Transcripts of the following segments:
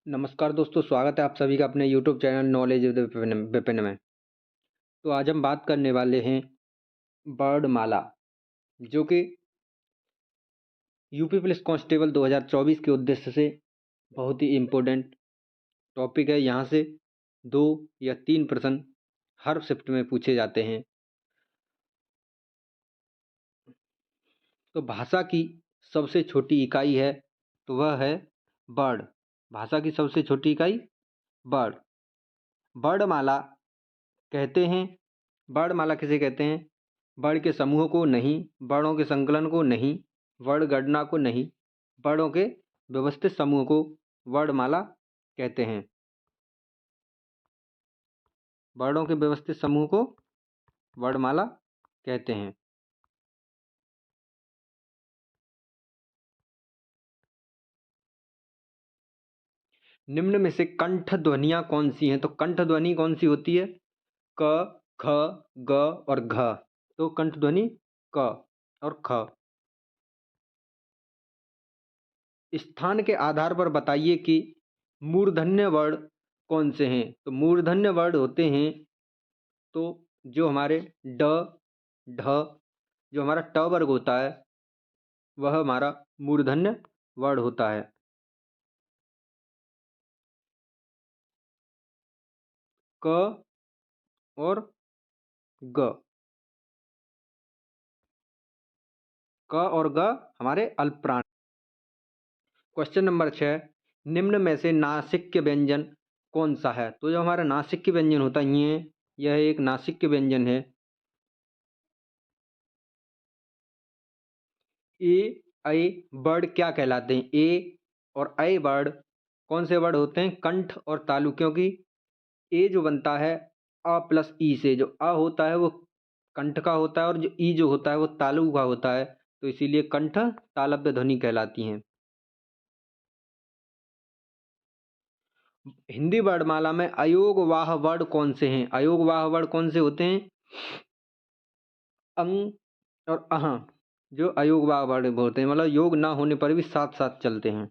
नमस्कार दोस्तों, स्वागत है आप सभी का अपने YouTube channel knowledge with Vipin में। तो आज हम बात करने वाले हैं वर्णमाला, जो कि यूपी पुलिस कांस्टेबल 2024 के उद्देश्य से बहुत ही इम्पोर्टेंट टॉपिक है। यहाँ से 2 या 3 प्रश्न हर शिफ्ट में पूछे जाते हैं। तो भाषा की सबसे छोटी इकाई है तो वह है वर्ड। भाषा की सबसे छोटी इकाई वर्ड। वर्णमाला कहते हैं। वर्णमाला किसे कहते हैं? वर्ण के समूह को नहीं, वर्णों के संकलन को नहीं, वर्ण गणना को नहीं, वर्णों के व्यवस्थित समूह को वर्णमाला कहते हैं। वर्णों के व्यवस्थित समूह को वर्णमाला कहते हैं। निम्न में से कंठ ध्वनियां कौन सी हैं? तो कंठ ध्वनि कौन सी होती है? क, ख, ग और घ। तो कंठ ध्वनि क और ख। स्थान के आधार पर बताइए कि मूर्धन्य वर्ण कौन से हैं? तो मूर्धन्य वर्ण होते हैं तो जो हमारे ड, ढ, जो हमारा ट वर्ग होता है वह हमारा मूर्धन्य वर्ण होता है। क और ग। क और ग हमारे अल्पप्राण। क्वेश्चन नंबर 6, निम्न में से नासिक्य व्यंजन कौन सा है? तो जो हमारा नासिक्य व्यंजन होता है यह एक नासिक्य व्यंजन है। ए, ऐ वर्ड क्या कहलाते हैं? ए और ऐ वर्ड कौन से वर्ड होते हैं? कंठ और तालु। क्योंकि ए जो बनता है अ प्लस ई से, जो अ होता है वो कंठ का होता है और जो ई जो होता है वो तालु का होता है, तो इसीलिए कंठ तालव्य ध्वनि कहलाती हैं। हिंदी वर्णमाला में अयोगवाह वर्ण कौन से हैं? अयोगवाह वर्ण कौन से होते हैं? अंग और अह जो अयोगवाह वर्ण होते हैं, मतलब योग ना होने पर भी साथ साथ चलते हैं।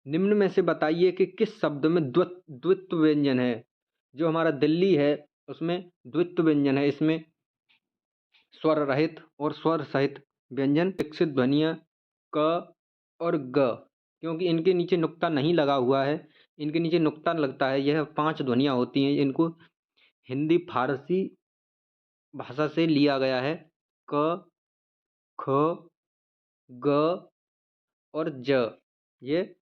निम्न में से बताइए कि किस शब्द में द्वित्व व्यंजन है? जो हमारा दिल्ली है उसमें द्वित्व व्यंजन है। इसमें स्वर रहित और स्वर सहित व्यंजन विकसित ध्वनियाँ क और ग, क्योंकि इनके नीचे नुक्ता नहीं लगा हुआ है, इनके नीचे नुक्ता लगता है। यह 5 ध्वनियाँ होती हैं। इनको हिंदी फारसी भाषा से लिया गया है। क, ख, ग और ज। ये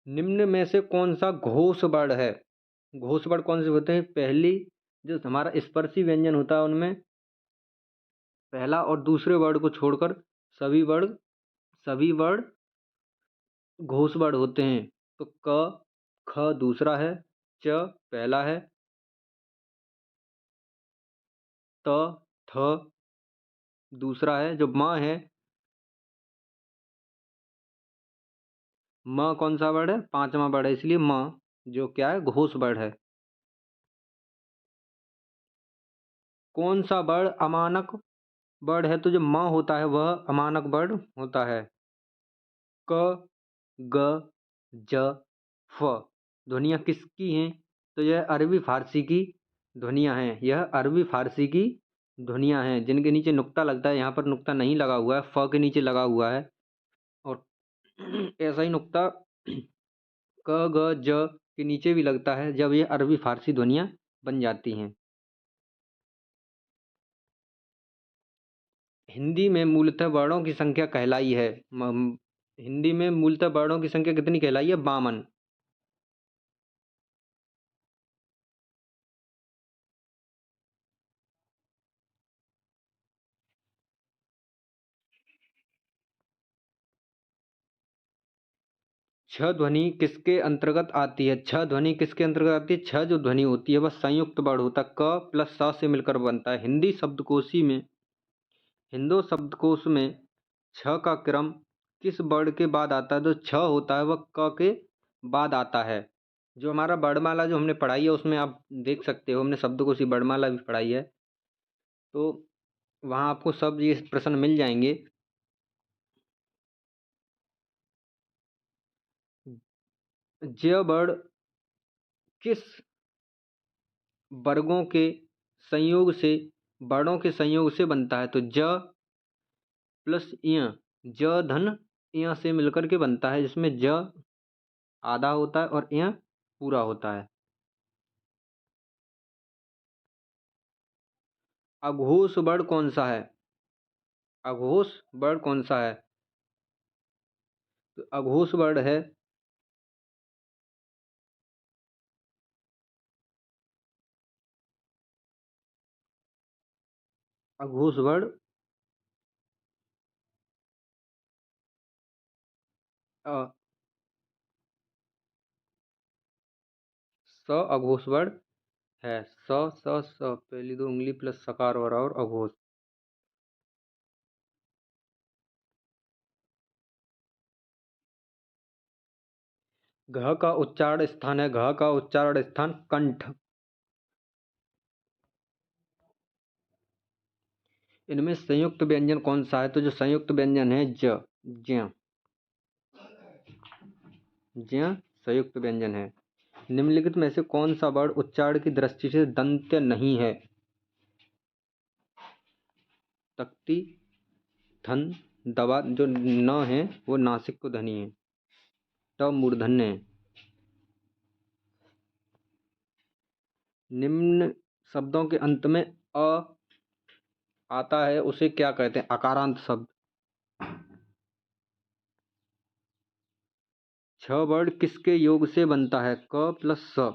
निम्न में से कौन सा घोष वर्ण है? घोष वर्ण कौन से होते हैं? पहली जो हमारा स्पर्शी व्यंजन होता है उनमें पहला और दूसरे वर्ण को छोड़कर सभी वर्ण घोष वर्ण होते हैं। तो क, ख दूसरा है, च पहला है, त, थ दूसरा है, जो म है, म कौन सा वर्ण है? 5वां वर्ण है, इसलिए म जो क्या है? घोष वर्ण है। कौन सा वर्ण अमानक वर्ण है? तो जो म होता है वह अमानक वर्ण होता है। क, ग, ज, फ ध्वनियाँ किसकी हैं? तो यह अरबी फारसी की ध्वनियाँ हैं। यह अरबी फारसी की ध्वनियाँ हैं जिनके नीचे नुक्ता लगता है। यहाँ पर नुक्ता नहीं लगा हुआ है, फ के नीचे लगा हुआ है। और ऐसा ही नुक्ता क, ग, ज के नीचे भी लगता है जब ये अरबी फारसी ध्वनियाँ बन जाती हैं। हिंदी में मूलतः वर्णों की संख्या कहलाई है। हिंदी में मूलतः वर्णों की संख्या कितनी कहलाई है? 52। छ ध्वनि किसके अंतर्गत आती है? छ ध्वनि किसके अंतर्गत आती है? छ जो ध्वनि होती है वह संयुक्त वर्ण होता है, क प्लस स से मिलकर बनता है। हिंदू शब्दकोश में छ का क्रम किस वर्ण के बाद आता है? तो छ होता है वह क के बाद आता है। जो हमारा वर्णमाला जो हमने पढ़ाई है उसमें आप देख सकते हो, हमने शब्दकोश की वर्णमाला भी पढ़ाई है, तो वहाँ आपको सब ये प्रश्न मिल जाएंगे। ज वर्ण किस वर्गों के संयोग से, वर्णों के संयोग से बनता है? तो ज प्लस य, ज धन य से मिलकर के बनता है, जिसमें ज आधा होता है और य पूरा होता है। अघोष वर्ण कौन सा है? अघोष वर्ण कौन सा है? तो अघोष वर्ण है अघोष वर्ण अ, स अघोष वर्ण है। स पहली दो उंगली प्लस सकार और अघोष। घ का उच्चारण स्थान है, घ का उच्चारण स्थान कंठ। इनमें संयुक्त व्यंजन कौन सा है? तो जो संयुक्त व्यंजन है ज, ज्य, ज्य संयुक्त व्यंजन है। निम्नलिखित में से कौन सा वर्ण उच्चारण की दृष्टि से दंत्य नहीं है? तक्ति, धन, दवा जो न है वो नासिक को ध्वनि है, ट मूर्धन्य है। निम्न शब्दों के अंत में अ आता है उसे क्या कहते हैं? अकारांत शब्द। छ वर्ण किसके योग से बनता है? क प्लस स,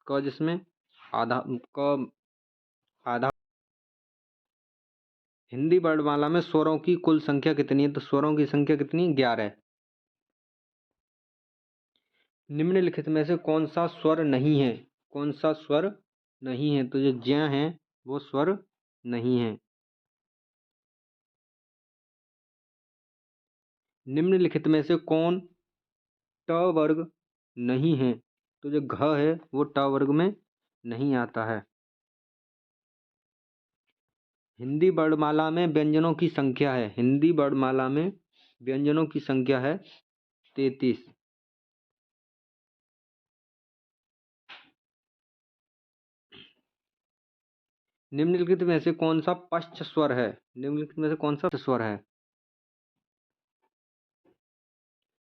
क जिसमें आधा, क आधा। हिंदी वर्णमाला में स्वरों की कुल संख्या कितनी है? तो स्वरों की संख्या कितनी? 11। निम्नलिखित में से कौन सा स्वर नहीं है? कौन सा स्वर नहीं है? तो जो ज्य है वो स्वर नहीं है। निम्नलिखित में से कौन ट वर्ग नहीं है? तो जो घ है वो ट वर्ग में नहीं आता है। हिंदी वर्णमाला में व्यंजनों की संख्या है, हिंदी वर्णमाला में व्यंजनों की संख्या है 33। निम्नलिखित में से कौन सा पश्च स्वर है? निम्नलिखित में से कौन सा स्वर है?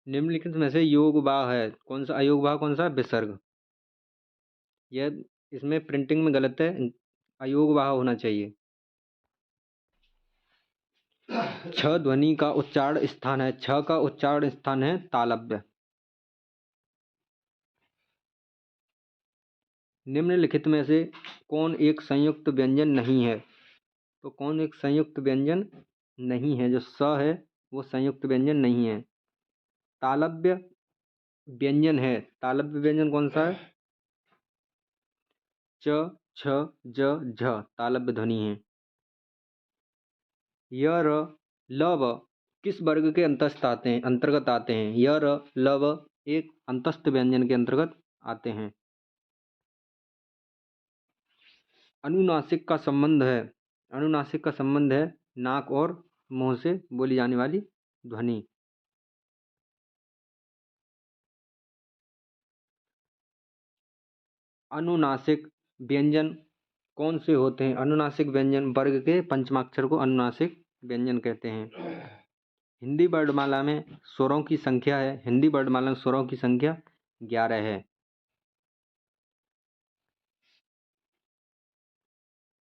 निम्नलिखित में से योग वाह है, कौन सा अयोग वाह? कौन सा? विसर्ग। यह इसमें प्रिंटिंग में गलत है, अयोग वाह होना चाहिए। छ ध्वनि का उच्चारण स्थान है, छ का उच्चारण स्थान है तालव्य। निम्नलिखित में से कौन एक संयुक्त व्यंजन नहीं है? तो कौन एक संयुक्त व्यंजन नहीं है? जो स है वो संयुक्त व्यंजन नहीं है। तालव्य व्यंजन है, तालव्य व्यंजन कौन सा है? च, छ, ज, झ तालव्य ध्वनि है। य, र, ल, व किस वर्ग के अंतर्गत आते हैं? य, र, ल, व एक अंतस्थ व्यंजन के अंतर्गत आते हैं। अनुनासिक का संबंध है, अनुनासिक का संबंध है नाक और मुंह से बोली जाने वाली ध्वनि। अनुनासिक व्यंजन कौन से होते हैं? अनुनासिक व्यंजन वर्ग के पंचमाक्षर को अनुनासिक व्यंजन कहते हैं। हिंदी वर्णमाला में स्वरों की संख्या है, हिंदी वर्णमाला में स्वरों की संख्या 11 है।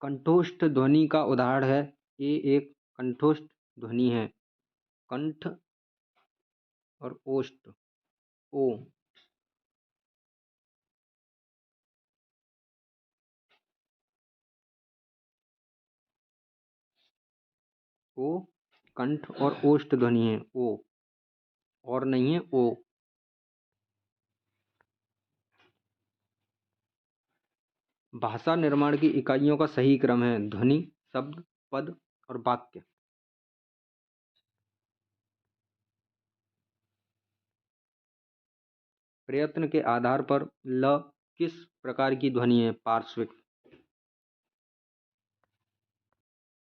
कंठोष्ठ ध्वनि का उदाहरण है, ये एक कंठोष्ठ ध्वनि है। कंठ और ओष्ठ, ओ। ओ कंठ और ओष्ठ ध्वनि है, ओ और नहीं है ओ। भाषा निर्माण की इकाइयों का सही क्रम है ध्वनि, शब्द, पद और वाक्य। प्रयत्न के आधार पर ल किस प्रकार की ध्वनि है? पार्श्विक।